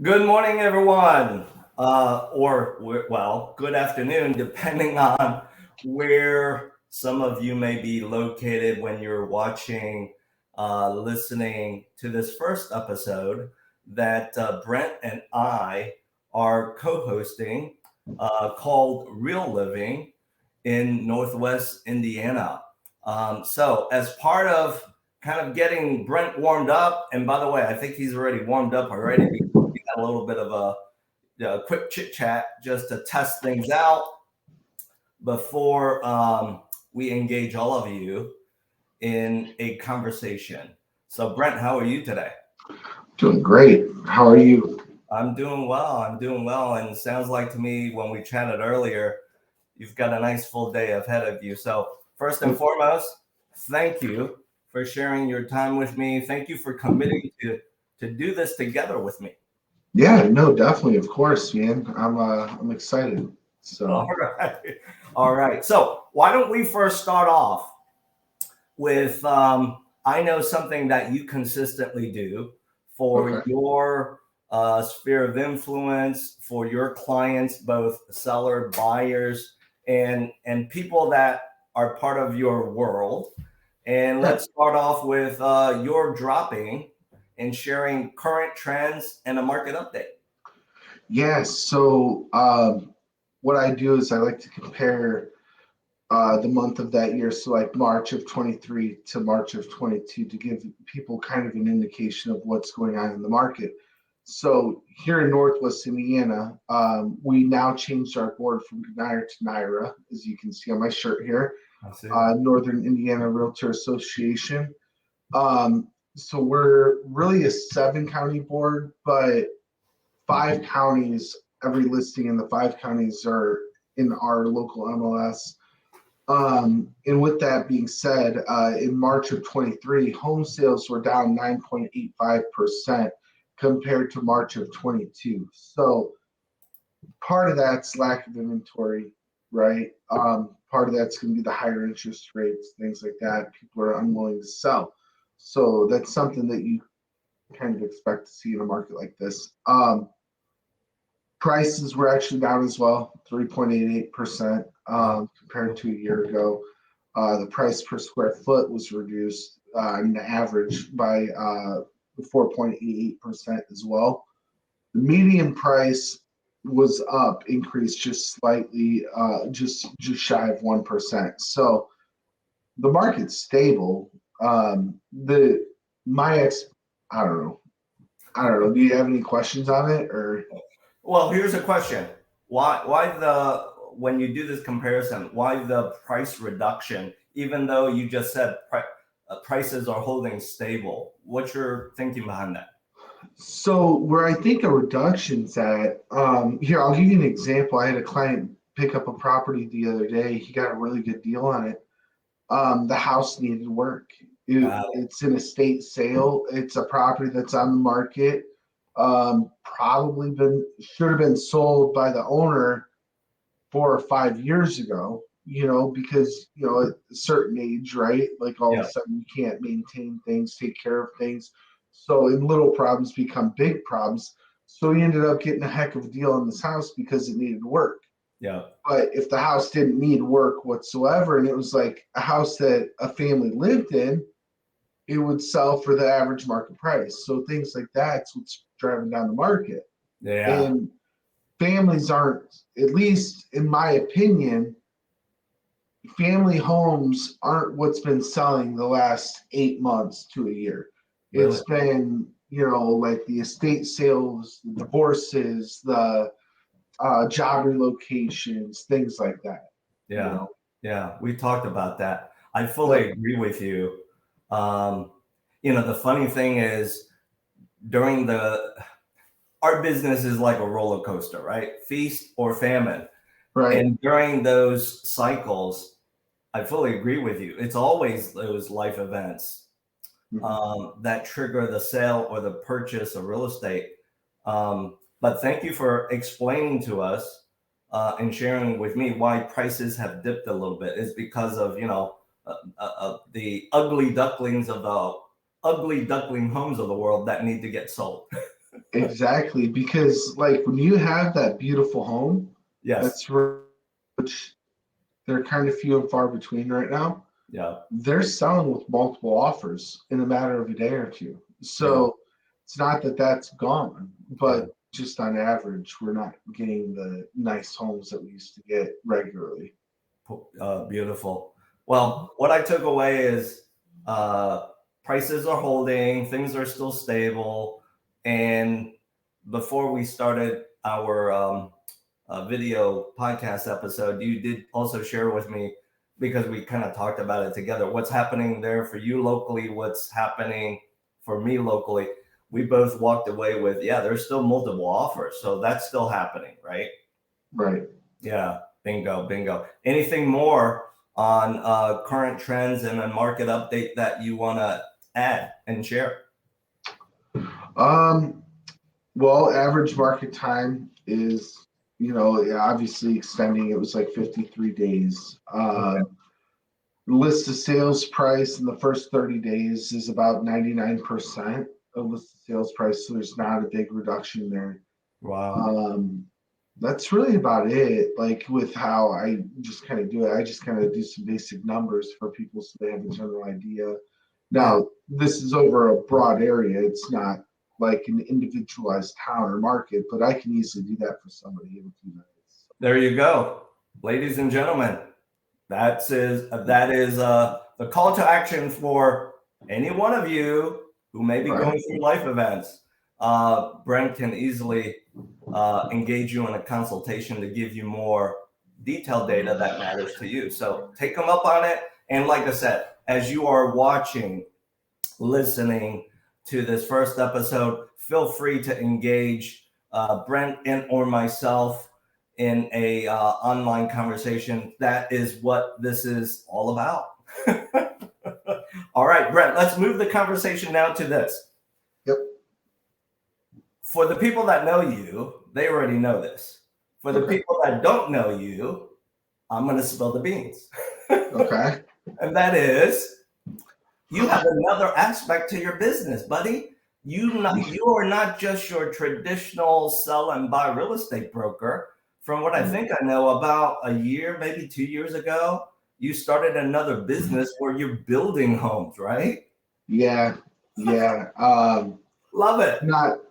Good morning, everyone. Good afternoon, depending on where some of you may be located when you're watching, listening to this first episode that Brent and I are co hosting called Real Living in Northwest Indiana. As part of kind of getting Brent warmed up, and by the way, I think he's already warmed up already a little bit of a quick chit chat just to test things out before we engage all of you in a conversation. So, Brent, how are you today? Doing great. How are you? I'm doing well. I'm doing well. And it sounds like to me when we chatted earlier, you've got a nice full day ahead of you. So, first and foremost, thank you for sharing your time with me. Thank you for committing to do this together with me. Yeah, no, definitely, of course, man. I'm excited. All So right. All right. So, why don't we first start off with I know something that you consistently do for okay. your sphere of influence, for your clients, both seller, buyers, and people that are part of your world. And Yeah. let's start off with your dropping and sharing current trends and a market update. Yeah. What I do is I like to compare the month of that year, so like March of 23 to March of 22, to give people kind of an indication of what's going on in the market. So here in Northwest Indiana, we now changed our board from Naira to Naira, as you can see on my shirt here. I see. Northern Indiana Realtor Association. So we're really a 7 county board, but 5 counties, every listing in the 5 counties are in our local MLS. And with that being said, in March of 23, home sales were down 9.85% compared to March of 22. So part of that's lack of inventory, right? Part of that's going to be the higher interest rates, things like that. People are unwilling to sell. So that's something that you kind of expect to see in a market like this. Prices were actually down as well, 3.88% Wow. compared to a year ago. The price per square foot was reduced on average by 4.88% as well. The median price was up, increased just slightly, just shy of 1%. So the market's stable. The my ex, I don't know, I don't know. Do you have any questions on it or? Well, here's a question. Why the when you do this comparison, why the price reduction, even though you just said prices are holding stable? What's your thinking behind that? So where I think a reduction's at, here I'll give you an example. I had a client pick up a property the other day. He got a really good deal on it. The house needed work. Got it. It's an estate sale. It's a property that's on the market. Probably been should have been sold by the owner 4 or 5 years ago. Because at a certain age, right? Like all of Yeah. a sudden you can't maintain things, take care of things. So and little problems become big problems. So he ended up getting a heck of a deal on this house because it needed work. Yeah. But if the house didn't need work whatsoever, and it was like a house that a family lived in, it would sell for the average market price. So things like that's what's driving down the market. Yeah. And families aren't, at least in my opinion, family homes aren't what's been selling the last 8 months to a year. Really. It's been, like the estate sales, the divorces, the job relocations, things like that. You Yeah. know, Yeah. We talked about that. I yep, fully agree with you. Um, the funny thing is during the our business is like a roller coaster, right? Feast or famine. right. And during those cycles, I fully agree with you. It's always those life events Mhm. that trigger the sale or the purchase of real estate. But thank you for explaining to us and sharing with me why prices have dipped a little bit. It's because of the ugly ducklings of the ugly duckling homes of the world that need to get sold. Exactly, because like when you have that beautiful home, Yes. that's which they're kind of few and far between right now. Yeah. They're selling with multiple offers in a matter of a day or two. Yeah. So it's not that that's gone, Yeah. but just on average, we're not getting the nice homes that we used to get regularly. Beautiful. Well, what I took away is uh, prices are holding, things are still stable. And before we started our video podcast episode, you did also share with me, because we kind of talked about it together, what's happening there for you locally, what's happening for me locally. We both walked away with, yeah, there's still multiple offers. So that's still happening, right? Right. Yeah, bingo, bingo. Anything more on current trends and a market update that you want to add and share? Um, well, average market time is, yeah, obviously extending. It was like 53 days. Okay. List of sales price in the first 30 days is about 99% of list of sales price. So there's not a big reduction there. Wow. Um, that's really about it. Like with how I just kind of do it, I just kind of do some basic numbers for people so they have a general idea. Yeah. Now, this is over a broad area. It's not like an individualized town or market, but I can easily do that for somebody in a few minutes. There you go, ladies and gentlemen. That is the call to action for any one of you who may be Right. going through life events. Brent can easily engage you in a consultation to give you more detailed data that matters to you. So take them up on it. And like I said, as you are watching, listening to this first episode, feel free to engage Brent and or myself in a online conversation. That is what this is all about. All right, Brent, let's move the conversation now to this. Yep. For the people that know you, they already know this. For the people that don't know you, I'm going to spill the beans. Okay. And that is, you have another aspect to your business, buddy. You are not just your traditional sell and buy real estate broker. From what I think I know, about a year, maybe 2 years ago, you started another business where you're building homes, right? Yeah. Yeah. Love it.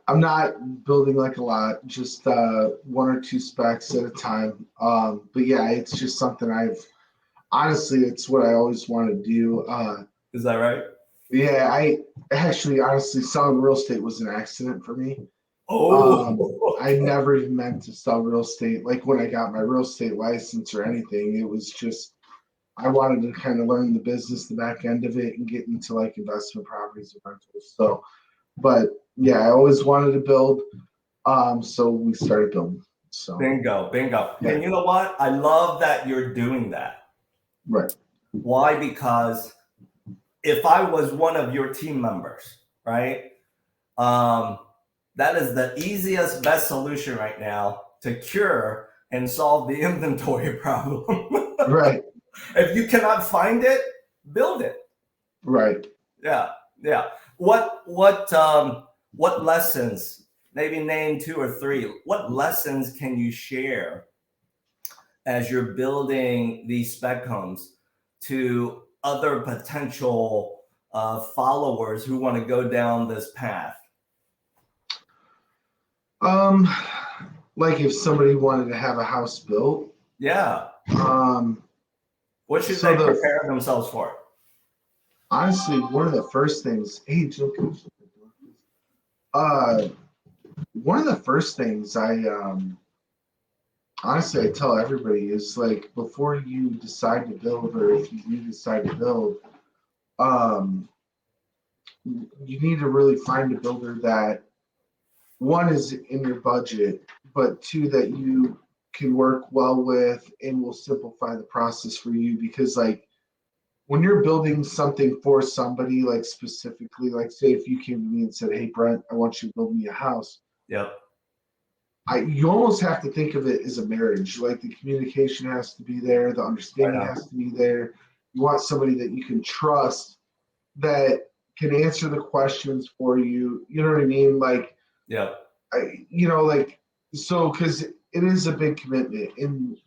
I'm not building like a lot, just one or two specs at a time. But yeah, it's just something honestly, it's what I always want to do. Is that right? Yeah, I actually honestly selling real estate was an accident for me. I Oh, never even meant to sell real estate. Like when I got my real estate license or anything, it was just I wanted to kind of learn the business, the back end of it, and get into like investment properties and rentals. So, but yeah, I always wanted to build. So we started building. So bingo, bingo. yeah, And you know what? I love that you're doing that. right, Why? Because if I was one of your team members, right? Um, that is the easiest, best solution right now to cure and solve the inventory problem. right, If you cannot find it, build it. right. Yeah, yeah. What lessons? Maybe name two or three. What lessons can you share as you're building these spec homes to other potential followers who want to go down this path? Um, like if somebody wanted to have a house built, Yeah. um, What should so they prepare themselves for? honestly, one of the first things, hey, Jill, uh, one of the first things honestly I tell everybody is like before you decide to build or if you do decide to build, um, you need to really find a builder that one is in your budget, but two that you can work well with and will simplify the process for you because like when you're building something for somebody like specifically like say if you came to me and said hey Brent I want you to build me a house Yep. you almost have to think of it as a marriage. Like the communication has to be there, the understanding Right on. has to be there. You want somebody that you can trust that can answer the questions for you. You know what I mean? Like Yeah. Like, so, because it is a big commitment. And,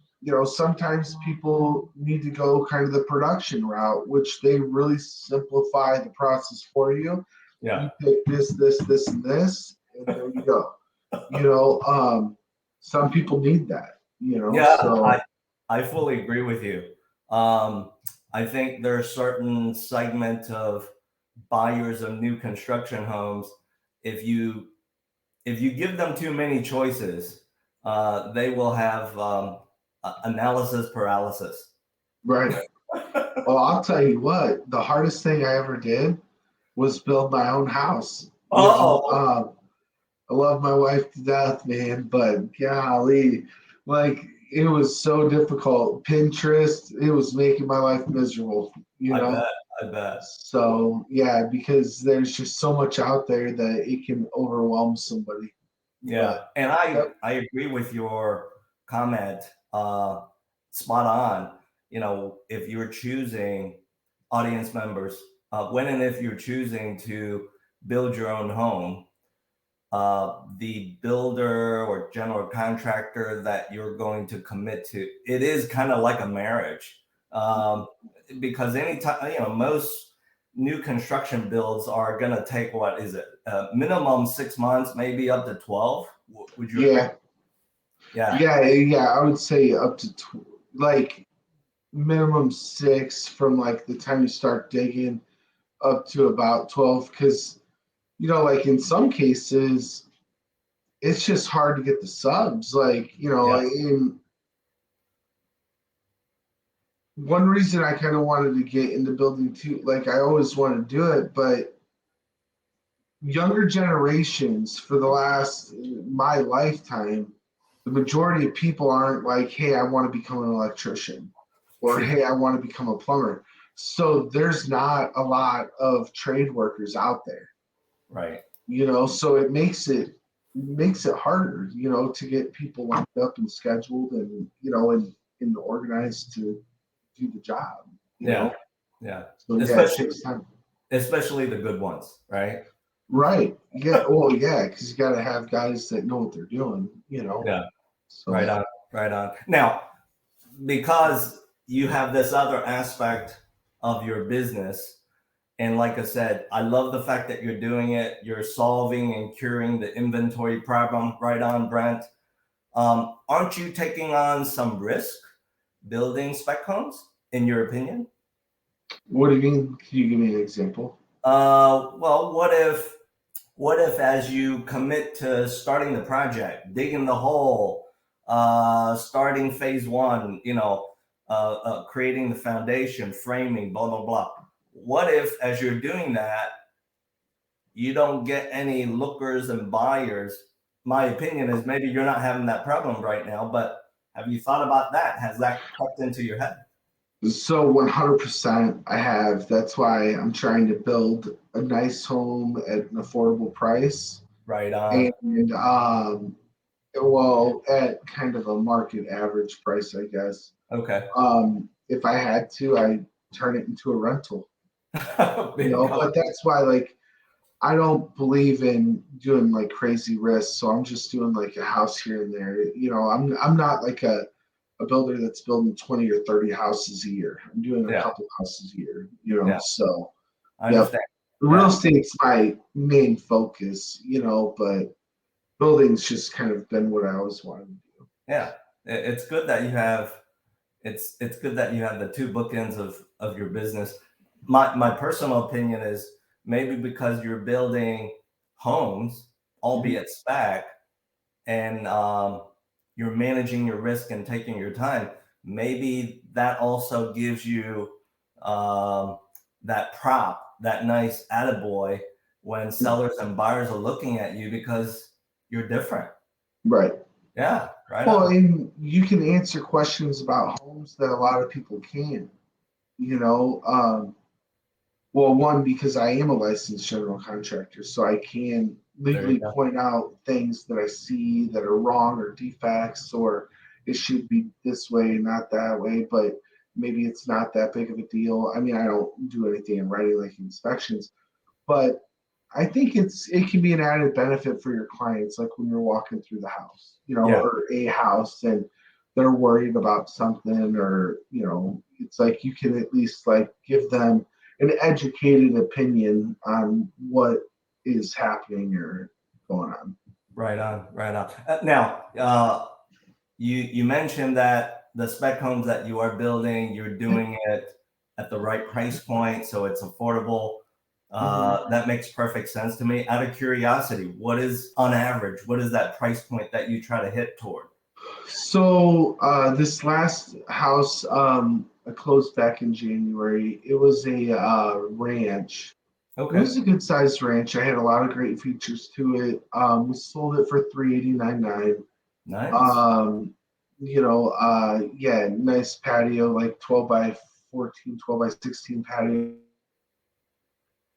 sometimes people need to go kind of the production route, which they really simplify the process for you. Yeah. You pick this, and this, and there you go. Some people need that, Yeah, so. I fully agree with you. I think there are certain segment of buyers of new construction homes. If you give them too many choices, they will have analysis paralysis. Right. Well, I'll tell you what, the hardest thing I ever did was build my own house. Oh, I love my wife to death, man, but golly, like it was so difficult. Pinterest, it was making my life miserable, you I know? bet. I bet. So, yeah, because there's just so much out there that it can overwhelm somebody. Yeah, But, and yep, I agree with your comment. Spot on. If you're choosing audience members, when and if you're choosing to build your own home, the builder or general contractor that you're going to commit to, it is kind of like a marriage. Because anytime, most new construction builds are going to take, what is it, minimum 6 months, maybe up to 12. Would you agree? yeah, Yeah. yeah, I would say up to like minimum 6 from like the time you start digging up to about 12. Because, like in some cases, it's just hard to get the subs. Like, Yes. in one reason I kind of wanted to get into building too, like I always wanted to do it, but younger generations for the last my lifetime, the majority of people aren't like, hey, I want to become an electrician or True. hey, I want to become a plumber. So there's not a lot of trade workers out there, Right. so it makes it harder, to get people lined up and scheduled and and organized to do the job, Yeah. Yeah. So yeah, it Especially takes time. the good ones, right? Right. Yeah. Well, yeah, because you got to have guys that know what they're doing, Yeah. Right So on. Right on. Now, because you have this other aspect of your business, and like I said, I love the fact that you're doing it. You're solving and curing the inventory problem. Right on, Brent. Aren't you taking on some risk building spec homes, in your opinion? what do you mean? Can you give me an example? Well, what if as you commit to starting the project, digging the hole, starting phase one, creating the foundation, framing, blah blah blah. What if as you're doing that, you don't get any lookers and buyers? My opinion is maybe you're not having that problem right now, but have you thought about that? Has that crept into your head? So 100% I have. That's why I'm trying to build a nice home at an affordable price. Right on. And well, at kind of a market average price, I guess. Okay. If I had to, I'd turn it into a rental. Bingo. But that's why, like, I don't believe in doing like crazy risks, so I'm just doing like a house here and there. I'm not like a builder that's building 20 or 30 houses a year. I'm doing a Yeah. couple houses a year, Yeah. So I yep. understand. Real Yeah. estate's my main focus, but building's just kind of been what I always wanted to do. Yeah. It's good that you have it's good that you have the two bookends of your business. My personal opinion is maybe because you're building homes, albeit spec, and you're managing your risk and taking your time. Maybe that also gives you that prop, that nice attaboy when sellers and buyers are looking at you because you're different. Right. Yeah, right Well, on. and you can answer questions about homes that a lot of people can't, you know. Well, one, because I am a licensed general contractor, so I can There you legally go. point out things that I see that are wrong or defects, or it should be this way, not that way, but maybe it's not that big of a deal. I mean, I don't do anything in writing like inspections, but I think it can be an added benefit for your clients, like when you're walking through the house, Yeah. or a house, and they're worried about something, or it's like you can at least like give them an educated opinion on what is happening or going on. Right on, right on. Now, you mentioned that the spec homes that you are building, you're doing it at the right price point, so it's affordable. That makes perfect sense to me. Out of curiosity, what is on average? What is that price point that you try to hit toward? So this last house I closed back in January. It was a ranch. It Okay, was a good sized ranch. I had a lot of great features to it. We sold it for 389.9. nice. Yeah, nice patio, like 12 by 14, 12 by 16 patio,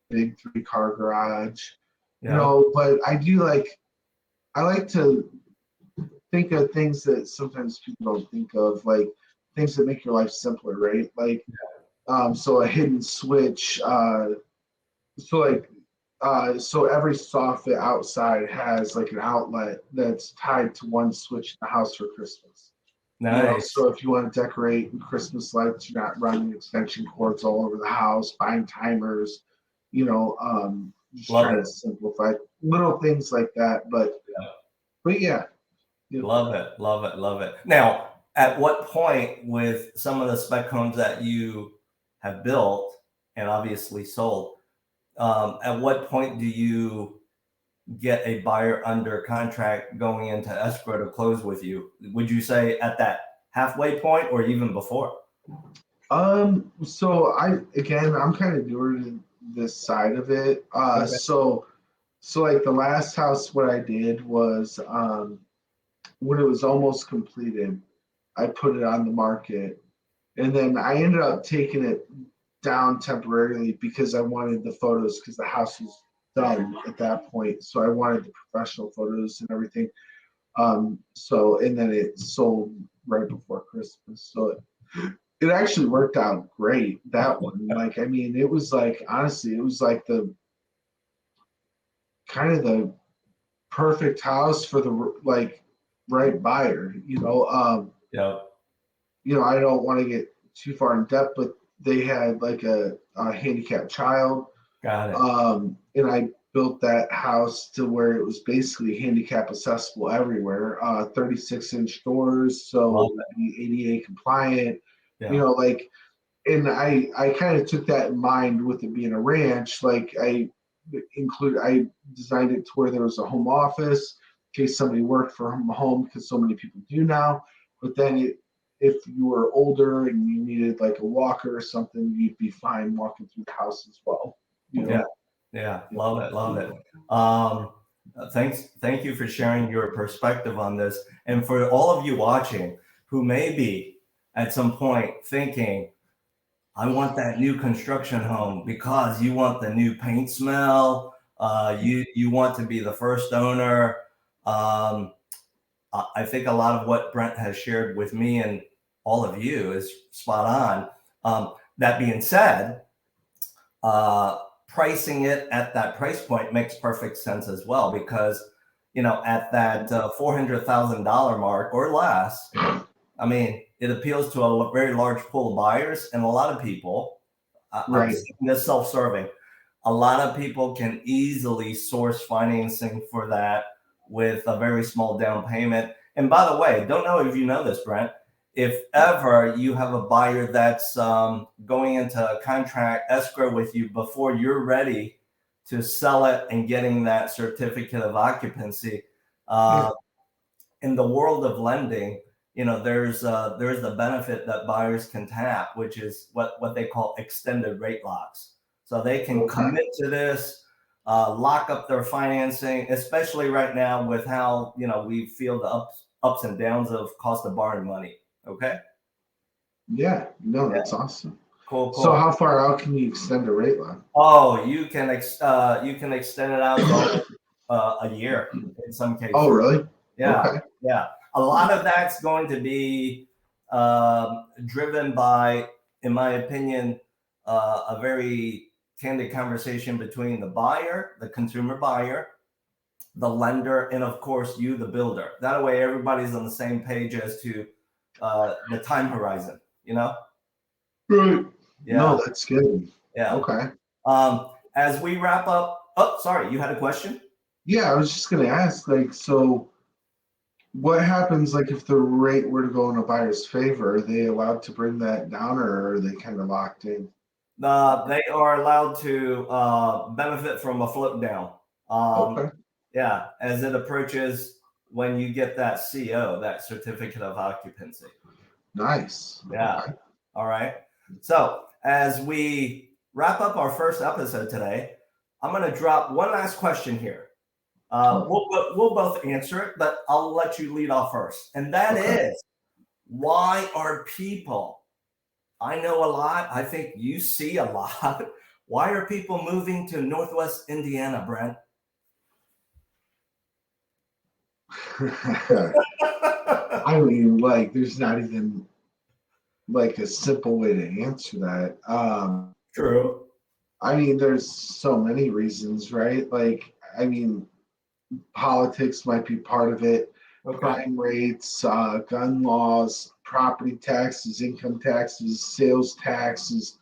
big 3-car garage. Yeah, But I like to think of things that sometimes people don't think of, like things that make your life simpler, right? Like, so a hidden switch. So every soffit outside has like an outlet that's tied to one switch in the house for Christmas. nice. So if you want to decorate Christmas lights, you're not running extension cords all over the house, buying timers, just Love trying to it. simplify little things like that. Yeah. But yeah, Love it, love it, love it. Now, at what point with some of the spec homes that you have built and obviously sold, at what point do you get a buyer under contract going into escrow to close with you? Would you say at that halfway point or even before? So I'm kind of newer to this side of it. Okay. So like the last house, what I did was, when it was almost completed, I put it on the market, and then I ended up taking it down temporarily because I wanted the photos, because the house was done at that point. So I wanted the professional photos and everything. And then it sold right before Christmas. So it actually worked out great, that one. Like, I mean, it was like, honestly, it was like the kind of the perfect house for the like right buyer. Yeah, I don't want to get too far in depth, but they had like a handicapped child. got it. And I built that house to where it was basically handicap accessible everywhere. 36-inch doors, so Love it would be ADA compliant. it. You Yeah, know, like, and I kind of took that in mind with it being a ranch. Like, I designed it to where there was a home office in case somebody worked from home, because so many people do now. But then if you were older and you needed like a walker or something, you'd be fine walking through the house as well. You yeah, know. yeah. Love it, love it. Thank you for sharing your perspective on this. And for all of you watching who may be at some point thinking, I want that new construction home because you want the new paint smell. You want to be the first owner. Um, I think a lot of what Brent has shared with me and all of you is spot on. That being said, pricing it at that price point makes perfect sense as well, because at that $400,000 mark or less, I mean, it appeals to a very large pool of buyers, and a lot of people. I'm Right. seeing this self-serving. A lot of people can easily source financing for that with a very small down payment. And by the way, don't know if you know this, Brent. If ever you have a buyer that's going into a contract escrow with you before you're ready to sell it and getting that certificate of occupancy, Yeah. in the world of lending, there's the benefit that buyers can tap, which is what they call extended rate locks. So they can Okay. commit to this, lock up their financing, especially right now with how we feel the ups and downs of cost of borrowing money. Okay. Yeah. No, Yeah. that's awesome. Cool. So Cool. how far out can you extend a rate line? Oh, you can extend it out to a year in some Oh, cases. really? Yeah, Okay. yeah. A lot of that's going to be driven by, in my opinion, a very candid conversation between the buyer, the consumer buyer, the lender, and of course you, the builder. That way everybody's on the same page as to the time horizon, Right. Yeah. No, that's good. Yeah. Okay. As we wrap up, oh, sorry, you had a question? Yeah, I was just gonna ask, so what happens if the rate were to go in a buyer's favor? Are they allowed to bring that down, or are they kind of locked in? They are allowed to benefit from a float down. Okay. Yeah, as it approaches when you get that CO, that certificate of occupancy. Nice. Yeah. Okay. All right. So as we wrap up our first episode today, I'm going to drop one last question here. We'll both answer it, but I'll let you lead off first. And that is, why are people, I know a lot, I think you see a lot, why are people moving to Northwest Indiana, Brent? I mean, there's not even a simple way to answer that. True. I mean, there's so many reasons, right? Politics might be part of it. Okay. Crime rates, gun laws, property taxes, income taxes, sales taxes.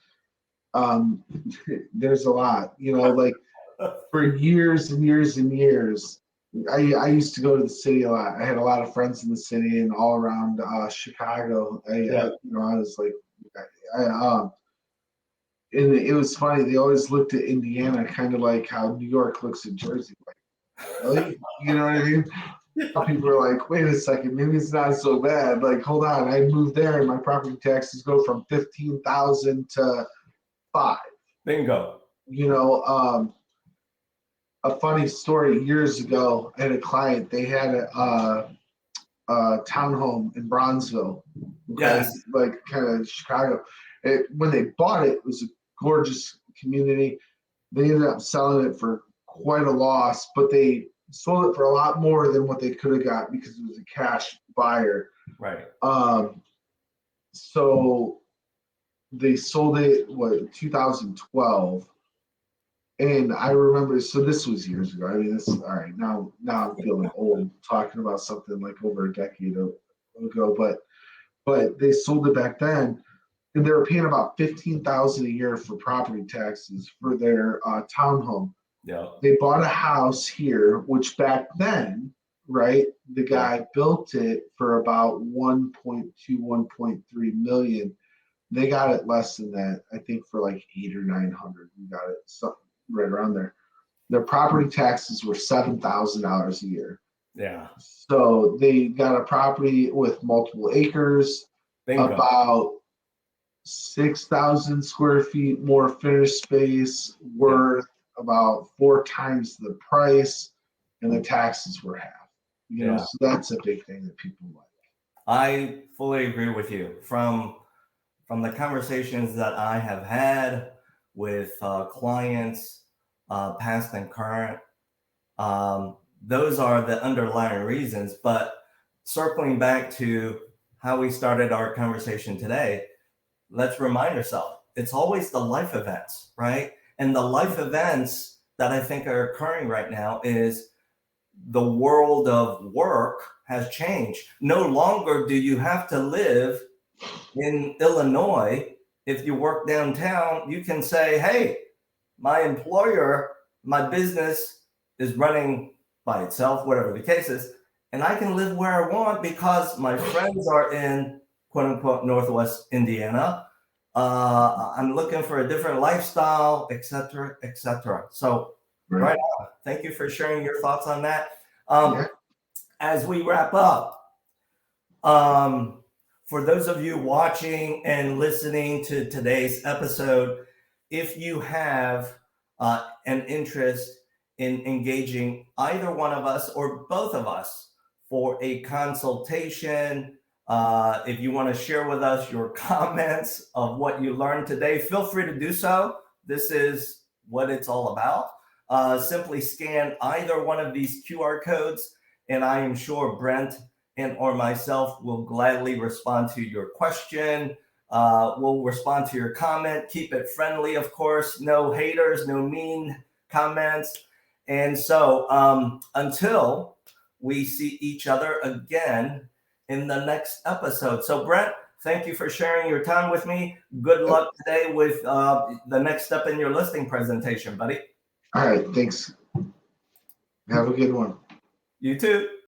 There's a lot, for years and years and years. I used to go to the city a lot. I had a lot of friends in the city and all around Chicago. I was and it was funny. They always looked at Indiana kind of like how New York looks at Jersey. Really? You know what I mean? People are like, wait a second, maybe it's not so bad. Hold on, I moved there and my property taxes go from 15,000 to 5. Bingo. A funny story, years ago, I had a client, they had a townhome in Bronzeville. Okay? Yes. Kind of Chicago. When they bought it, it was a gorgeous community. They ended up selling it for quite a loss, but they sold it for a lot more than what they could have got because it was a cash buyer. Right. So they sold it, 2012. And I remember, so this was years ago. I mean, this is all right. Now I'm feeling old talking about something over a decade ago, but they sold it back then, and they were paying about $15,000 a year for property taxes for their townhome. Yeah. They bought a house here, which back then, right, the guy built it for about 1.2, 1.3 million. They got it less than that, I think, for 800 or 900. We got it something right around there. Their property taxes were $7,000 a year. Yeah. So they got a property with multiple acres, Bingo. About 6,000 square feet more finished space, worth about 4 times the price, and the taxes were half. So that's a big thing that people like. I fully agree with you. From the conversations that I have had with clients, past and current, those are the underlying reasons. But circling back to how we started our conversation today, let's remind ourselves, it's always the life events, right? And the life events that I think are occurring right now is the world of work has changed. No longer do you have to live in Illinois. If you work downtown, you can say, hey, my employer, my business is running by itself, whatever the case is, and I can live where I want because my friends are in quote unquote Northwest Indiana. I'm looking for a different lifestyle, et cetera, et cetera. So right on. Thank you for sharing your thoughts on that. As we wrap up, for those of you watching and listening to today's episode, if you have an interest in engaging either one of us or both of us for a consultation, if you want to share with us your comments of what you learned today, feel free to do so. This is what it's all about. Simply scan either one of these QR codes, and I am sure Brent and or myself will gladly respond to your question, We'll respond to your comment. Keep it friendly, of course. No haters, no mean comments. And so until we see each other again in the next episode. So Brent, thank you for sharing your time with me. Good luck today with the next step in your listing presentation, buddy. All right, thanks. Have a good one. You too.